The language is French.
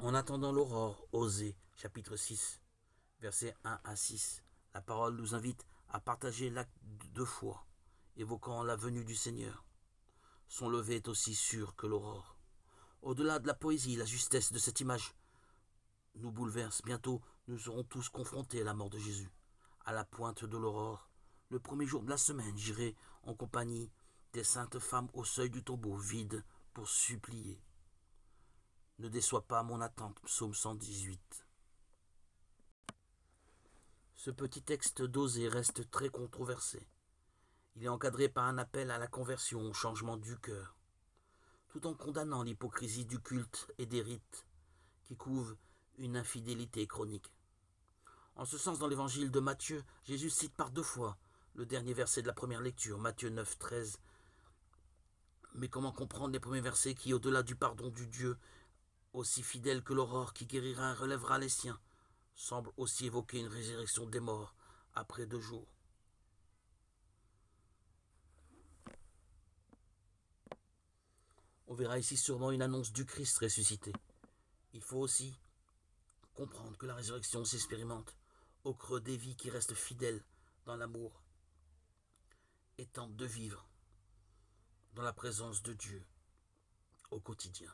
En attendant l'aurore, Osée, chapitre 6, versets 1 à 6, la parole nous invite à partager l'acte de foi, évoquant la venue du Seigneur. Son lever est aussi sûr que l'aurore. Au-delà de la poésie, la justesse de cette image nous bouleverse. Bientôt, nous serons tous confrontés à la mort de Jésus. À la pointe de l'aurore, le premier jour de la semaine, j'irai en compagnie des saintes femmes au seuil du tombeau vide pour supplier. Ne déçois pas mon attente, psaume 118. Ce petit texte d'Osée reste très controversé. Il est encadré par un appel à la conversion, au changement du cœur, tout en condamnant l'hypocrisie du culte et des rites qui couvrent une infidélité chronique. En ce sens, dans l'évangile de Matthieu, Jésus cite par 2 fois le dernier verset de la première lecture, Matthieu 9, 13. Mais comment comprendre les premiers versets qui, au-delà du pardon du Dieu, aussi fidèle que l'aurore qui guérira et relèvera les siens, semble aussi évoquer une résurrection des morts après 2 jours. On verra ici sûrement une annonce du Christ ressuscité. Il faut aussi comprendre que la résurrection s'expérimente au creux des vies qui restent fidèles dans l'amour et tentent de vivre dans la présence de Dieu au quotidien.